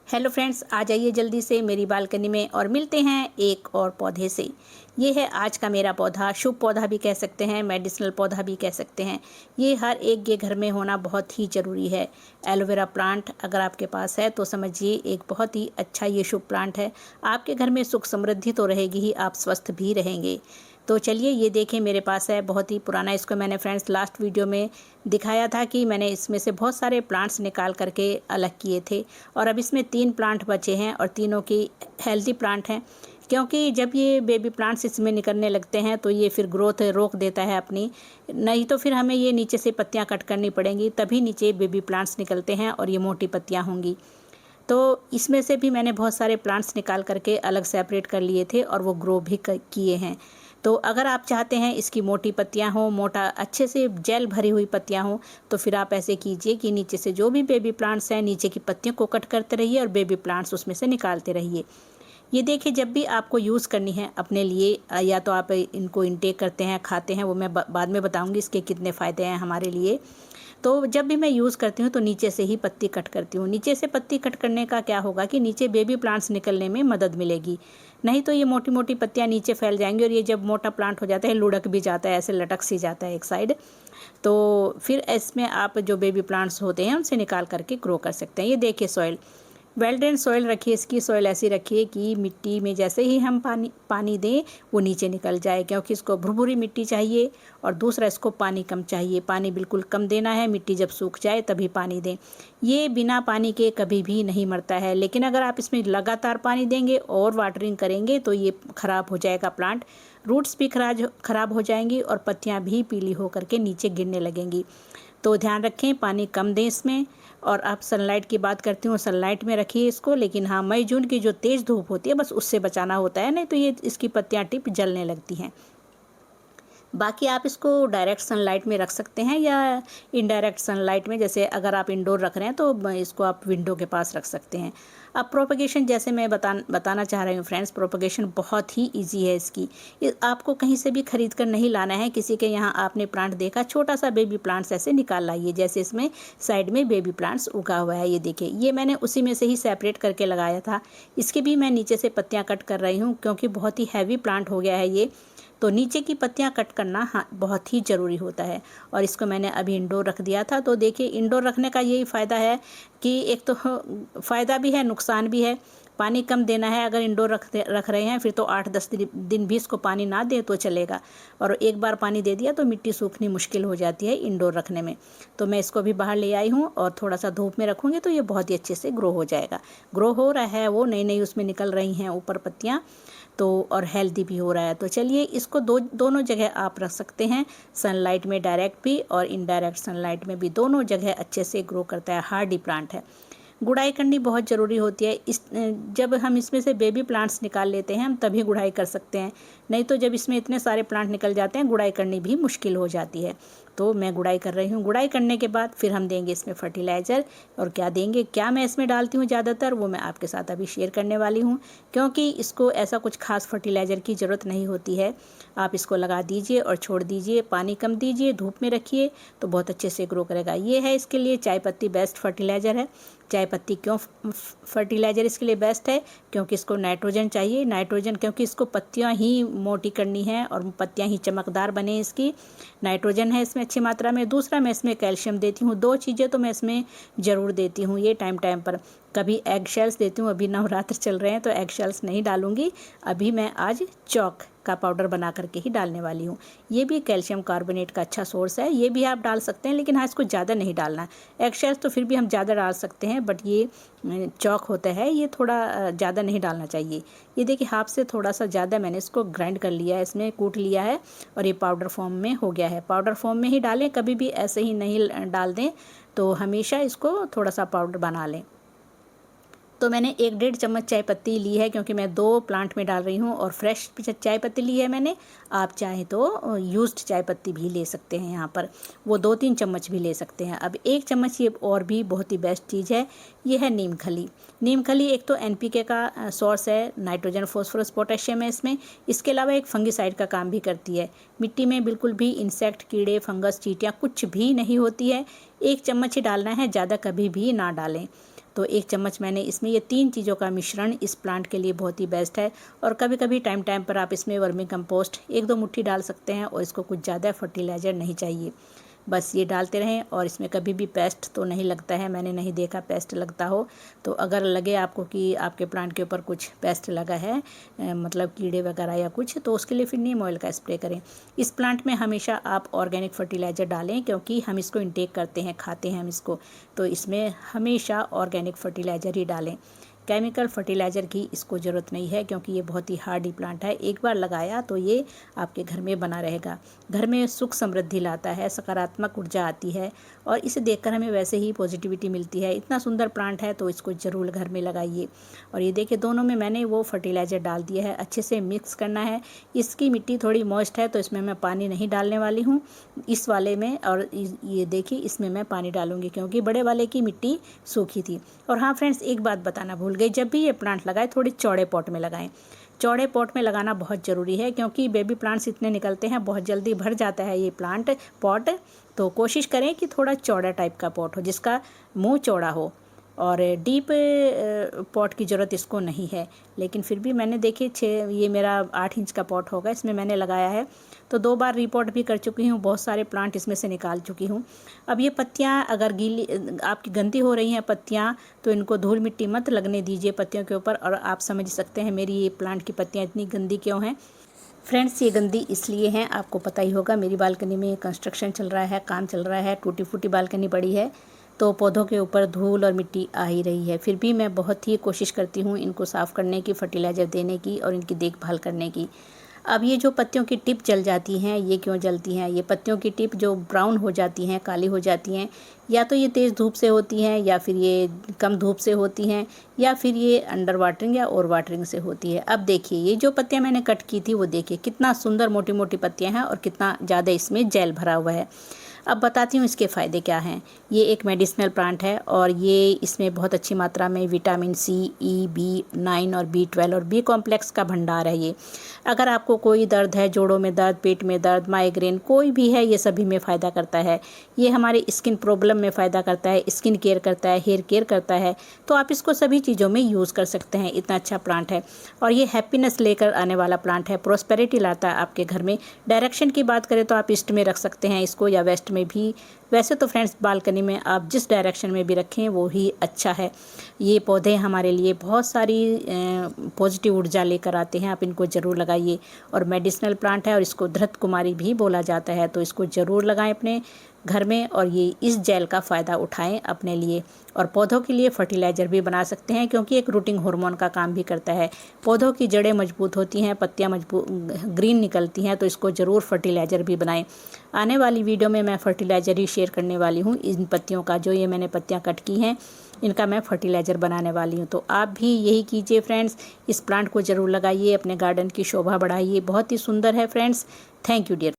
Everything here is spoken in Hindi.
हेलो फ्रेंड्स, आ जाइए जल्दी से मेरी बालकनी में और मिलते हैं एक और पौधे से। ये है आज का मेरा पौधा। शुभ पौधा भी कह सकते हैं, मेडिसिनल पौधा भी कह सकते हैं। ये हर एक के घर में होना बहुत ही ज़रूरी है। एलोवेरा प्लांट अगर आपके पास है तो समझिए एक बहुत ही अच्छा ये शुभ प्लांट है। आपके घर में सुख समृद्धि तो रहेगी ही, आप स्वस्थ भी रहेंगे। तो चलिए ये देखें मेरे पास है, बहुत ही पुराना। इसको मैंने फ्रेंड्स लास्ट वीडियो में दिखाया था कि मैंने इसमें से बहुत सारे प्लांट्स निकाल करके अलग किए थे और अब इसमें 3 प्लांट बचे हैं और तीनों की हेल्दी प्लांट हैं। क्योंकि जब ये बेबी प्लांट्स इसमें निकलने लगते हैं तो ये फिर ग्रोथ रोक देता है अपनी, नहीं तो फिर हमें ये नीचे से पत्तियां कट करनी पड़ेंगी, तभी नीचे बेबी प्लांट्स निकलते हैं और ये मोटी पत्तियां होंगी। तो इसमें से भी मैंने बहुत सारे प्लांट्स निकाल करके अलग सेपरेट कर लिए थे और वो ग्रो भी किए हैं। तो अगर आप चाहते हैं इसकी मोटी पत्तियां हो, मोटा अच्छे से जेल भरी हुई पत्तियां हो, तो फिर आप ऐसे कीजिए कि नीचे से जो भी बेबी प्लांट्स हैं नीचे की पत्तियों को कट करते रहिए और बेबी प्लांट्स उसमें से निकालते रहिए। ये देखिए, जब भी आपको यूज़ करनी है अपने लिए, या तो आप इनको इनटेक करते हैं, खाते हैं, वो मैं बाद में बताऊंगी इसके कितने फ़ायदे हैं हमारे लिए। तो जब भी मैं यूज़ करती हूँ तो नीचे से ही पत्ती कट करती हूँ। नीचे से पत्ती कट करने का क्या होगा कि नीचे बेबी प्लांट्स निकलने में मदद मिलेगी। नहीं तो ये मोटी मोटी पत्तियाँ नीचे फैल जाएंगी और ये जब मोटा प्लांट हो जाता है लुढ़क भी जाता है, ऐसे लटक सी जाता है एक साइड। तो फिर इसमें आप जो बेबी प्लांट्स होते हैं उनसे निकाल करके ग्रो कर सकते हैं। ये देखिए सॉइल, वेल ड्रेन सॉइल रखिए। इसकी सॉइल ऐसी रखिए कि मिट्टी में जैसे ही हम पानी दें वो नीचे निकल जाए, क्योंकि इसको भुरभुरी मिट्टी चाहिए। और दूसरा, इसको पानी कम चाहिए, पानी बिल्कुल कम देना है। मिट्टी जब सूख जाए तभी पानी दें। ये बिना पानी के कभी भी नहीं मरता है, लेकिन अगर आप इसमें लगातार पानी देंगे और वाटरिंग करेंगे तो ये ख़राब हो जाएगा प्लांट। रूट्स भी खराब हो जाएंगी और पत्तियाँ भी पीली होकर के नीचे गिरने लगेंगी। तो ध्यान रखें, पानी कम दें इसमें। और आप सनलाइट की बात करती हूँ, सनलाइट में रखिए इसको, लेकिन हाँ मई जून की जो तेज़ धूप होती है बस उससे बचाना होता है, नहीं तो ये इसकी पत्तियाँ टिप जलने लगती हैं। बाकी आप इसको डायरेक्ट सनलाइट में रख सकते हैं या इनडायरेक्ट सनलाइट में, जैसे अगर आप इंडोर रख रहे हैं तो इसको आप विंडो के पास रख सकते हैं। अब प्रोपगेशन जैसे मैं बताना चाह रही हूँ फ्रेंड्स, प्रोपगेशन बहुत ही इजी है इसकी। आपको कहीं से भी खरीद कर नहीं लाना है। किसी के यहाँ आपने प्लांट देखा, छोटा सा बेबी प्लांट्स ऐसे निकाल लाइए, जैसे इसमें साइड में बेबी प्लांट्स उगा हुआ है। ये देखिए, ये मैंने उसी में से ही सेपरेट करके लगाया था। इसकी भी मैं नीचे से पत्तियाँ कट कर रही हूँ क्योंकि बहुत ही हैवी प्लांट हो गया है ये। तो नीचे की पत्तियां कट करना हाँ बहुत ही ज़रूरी होता है। और इसको मैंने अभी इंडोर रख दिया था। तो देखिए, इंडोर रखने का यही फ़ायदा है कि एक तो फ़ायदा भी है, नुकसान भी है। पानी कम देना है। अगर इंडोर रख रहे हैं फिर तो 8-10 दिन भी इसको पानी ना दें तो चलेगा, और एक बार पानी दे दिया तो मिट्टी सूखनी मुश्किल हो जाती है इंडोर रखने में। तो मैं इसको भी बाहर ले आई हूँ और थोड़ा सा धूप में रखूँगी तो ये बहुत ही अच्छे से ग्रो हो जाएगा। ग्रो हो रहा है, वो नई नई उसमें निकल रही हैं ऊपर पत्तियाँ, तो और हेल्दी भी हो रहा है। तो चलिए, इसको दोनों जगह आप रख सकते हैं, सनलाइट में डायरेक्ट भी और इनडायरेक्ट सनलाइट में भी, दोनों जगह अच्छे से ग्रो करता है। हार्डी प्लांट है। गुड़ाई करनी बहुत ज़रूरी होती है। जब हम इसमें से बेबी प्लांट्स निकाल लेते हैं हम तभी गुड़ाई कर सकते हैं, नहीं तो जब इसमें इतने सारे प्लांट निकल जाते हैं गुड़ाई करनी भी मुश्किल हो जाती है। तो मैं गुड़ाई कर रही हूँ। गुड़ाई करने के बाद फिर हम देंगे इसमें फर्टिलाइज़र। और क्या देंगे, क्या मैं इसमें डालती हूँ ज़्यादातर, वो मैं आपके साथ अभी शेयर करने वाली हूँ। क्योंकि इसको ऐसा कुछ खास फर्टिलाइज़र की ज़रूरत नहीं होती है। आप इसको लगा दीजिए और छोड़ दीजिए, पानी कम दीजिए, धूप में रखिए तो बहुत अच्छे से ग्रो करेगा। ये है इसके लिए चाय पत्ती बेस्ट फर्टिलाइज़र है। चाय पत्ती क्यों फर्टिलाइज़र इसके लिए बेस्ट है, क्योंकि इसको नाइट्रोजन चाहिए। नाइट्रोजन, क्योंकि इसको पत्तियां ही मोटी करनी है और पत्तियां ही चमकदार बने, इसकी नाइट्रोजन है इसमें अच्छी मात्रा में। दूसरा, मैं इसमें कैल्शियम देती हूँ। 2 चीज़ें तो मैं इसमें ज़रूर देती हूँ ये टाइम टाइम पर। कभी एग शेल्स देती हूँ, अभी नवरात्र चल रहे हैं तो एग शेल्स नहीं डालूंगी। अभी मैं आज चॉक का पाउडर बना करके ही डालने वाली हूँ। ये भी कैल्शियम कार्बोनेट का अच्छा सोर्स है, ये भी आप डाल सकते हैं, लेकिन हाँ इसको ज़्यादा नहीं डालना है। एग शेल्स तो फिर भी हम ज़्यादा डाल सकते हैं, बट ये चॉक होता है ये थोड़ा ज़्यादा नहीं डालना चाहिए। ये देखिए, हाफ से थोड़ा सा ज़्यादा मैंने इसको ग्राइंड कर लिया है, इसमें कूट लिया है और ये पाउडर फॉर्म में हो गया है। पाउडर फॉर्म में ही डालें, कभी भी ऐसे ही नहीं डाल दें। तो हमेशा इसको थोड़ा सा पाउडर बना लें। तो मैंने 1-1.5 चम्मच चाय पत्ती ली है, क्योंकि मैं 2 प्लांट में डाल रही हूँ, और फ्रेश चाय पत्ती ली है मैंने। आप चाहें तो यूज्ड चाय पत्ती भी ले सकते हैं, यहाँ पर वो 2-3 चम्मच भी ले सकते हैं। अब 1 चम्मच ये और भी बहुत ही बेस्ट चीज़ है, ये है नीम खली। नीम खली एक तो NPK का सोर्स है, नाइट्रोजन फॉस्फोरस पोटेशियम है इसमें। इसके अलावा एक फंगिसाइड का काम भी करती है। मिट्टी में बिल्कुल भी इंसेक्ट, कीड़े, फंगस, चींटियाँ कुछ भी नहीं होती है। 1 चम्मच ही डालना है, ज़्यादा कभी भी ना डालें। तो 1 चम्मच मैंने इसमें, ये 3 चीज़ों का मिश्रण इस प्लांट के लिए बहुत ही बेस्ट है। और कभी कभी टाइम टाइम पर आप इसमें वर्मी कंपोस्ट 1-2 मुट्ठी डाल सकते हैं और इसको कुछ ज़्यादा फर्टिलाइज़र नहीं चाहिए। बस ये डालते रहें और इसमें कभी भी पेस्ट तो नहीं लगता है, मैंने नहीं देखा पेस्ट लगता हो। तो अगर लगे आपको कि आपके प्लांट के ऊपर कुछ पेस्ट लगा है, मतलब कीड़े वगैरह या कुछ, तो उसके लिए फिर नीम ऑयल का स्प्रे करें। इस प्लांट में हमेशा आप ऑर्गेनिक फर्टिलाइज़र डालें, क्योंकि हम इसको इंटेक करते हैं, खाते हैं हम इसको, तो इसमें हमेशा ऑर्गेनिक फर्टिलाइज़र ही डालें। केमिकल फर्टिलाइज़र की इसको ज़रूरत नहीं है, क्योंकि ये बहुत ही हार्डी प्लांट है। एक बार लगाया तो ये आपके घर में बना रहेगा। घर में सुख समृद्धि लाता है, सकारात्मक ऊर्जा आती है और इसे देखकर हमें वैसे ही पॉजिटिविटी मिलती है। इतना सुंदर प्लांट है तो इसको ज़रूर घर में लगाइए। और ये देखिए दोनों में मैंने वो फर्टिलाइज़र डाल दिया है, अच्छे से मिक्स करना है। इसकी मिट्टी थोड़ी मॉइस्ट है तो इसमें मैं पानी नहीं डालने वाली हूँ इस वाले में, और ये देखिए इसमें मैं पानी डालूंगी क्योंकि बड़े वाले की मिट्टी सूखी थी। और हाँ फ्रेंड्स, एक बात बताना भूल गई, जब भी ये प्लांट लगाएं थोड़ी चौड़े पॉट में लगाएं। चौड़े पॉट में लगाना बहुत ज़रूरी है, क्योंकि बेबी प्लांट्स इतने निकलते हैं, बहुत जल्दी भर जाता है ये प्लांट पॉट। तो कोशिश करें कि थोड़ा चौड़ा टाइप का पॉट हो, जिसका मुंह चौड़ा हो, और डीप पॉट की ज़रूरत इसको नहीं है। लेकिन फिर भी मैंने देखिए ये मेरा 8 इंच का पॉट होगा, इसमें मैंने लगाया है। तो 2 बार रीपॉट भी कर चुकी हूँ, बहुत सारे प्लांट इसमें से निकाल चुकी हूँ। अब ये पत्तियाँ अगर गीली आपकी गंदी हो रही हैं पत्तियाँ, तो इनको धूल मिट्टी मत लगने दीजिए पत्तियों के ऊपर। और आप समझ सकते हैं मेरी ये प्लांट की पत्तियाँ इतनी गंदी क्यों हैं। फ्रेंड्स, ये गंदी इसलिए हैं, आपको पता ही होगा, मेरी बालकनी में कंस्ट्रक्शन चल रहा है, काम चल रहा है, टूटी फूटी बालकनी पड़ी है, तो पौधों के ऊपर धूल और मिट्टी आ ही रही है। फिर भी मैं बहुत ही कोशिश करती हूँ इनको साफ़ करने की, फर्टिलाइज़र देने की और इनकी देखभाल करने की। अब ये जो पत्तियों की टिप जल जाती हैं, ये क्यों जलती हैं? ये पत्तियों की टिप जो ब्राउन हो जाती हैं, काली हो जाती हैं, या तो ये तेज़ धूप से होती हैं, या फिर ये कम धूप से होती हैं, या फिर ये अंडर वाटरिंग या ओवर वाटरिंग से होती है। अब देखिए ये जो पत्तियाँ मैंने कट की थी वो देखिए कितना सुंदर मोटी मोटी पत्तियाँ हैं और कितना ज़्यादा इसमें जेल भरा हुआ है। अब बताती हूँ इसके फ़ायदे क्या हैं। ये एक मेडिसिनल प्लांट है और ये इसमें बहुत अच्छी मात्रा में विटामिन सी, ई, B9 और B12 और B कॉम्प्लेक्स का भंडार है ये। अगर आपको कोई दर्द है, जोड़ों में दर्द, पेट में दर्द, माइग्रेन कोई भी है, ये सभी में फ़ायदा करता है। ये हमारे स्किन प्रॉब्लम में फ़ायदा करता है, स्किन केयर करता है, हेयर केयर करता है। तो आप इसको सभी चीज़ों में यूज़ कर सकते हैं, इतना अच्छा प्लांट है। और ये हैप्पीनेस लेकर आने वाला प्लांट है, प्रॉस्पेरिटी लाता है आपके घर में। डायरेक्शन की बात करें तो आप ईस्ट में रख सकते हैं इसको, या वेस्ट में भी। वैसे तो फ्रेंड्स बालकनी में आप जिस डायरेक्शन में भी रखें वो ही अच्छा है। ये पौधे हमारे लिए बहुत सारी पॉजिटिव ऊर्जा लेकर आते हैं, आप इनको ज़रूर लगाइए। और मेडिसिनल प्लांट है और इसको धृत कुमारी भी बोला जाता है, तो इसको ज़रूर लगाएं अपने घर में और ये इस जेल का फ़ायदा उठाएं अपने लिए। और पौधों के लिए फर्टिलाइज़र भी बना सकते हैं, क्योंकि एक रूटिंग हार्मोन का काम भी करता है। पौधों की जड़ें मजबूत होती हैं, पत्तियां मजबूत ग्रीन निकलती हैं, तो इसको ज़रूर फर्टिलाइज़र भी बनाएं। आने वाली वीडियो में मैं फर्टिलाइज़र ही शेयर करने वाली हूँ। इन पत्तियों का, जो ये मैंने पत्तियाँ कट की हैं, इनका मैं फर्टिलाइज़र बनाने वाली हूँ। तो आप भी यही कीजिए फ्रेंड्स, इस प्लांट को ज़रूर लगाइए, अपने गार्डन की शोभा बढ़ाइए। बहुत ही सुंदर है फ्रेंड्स। Thank you dear.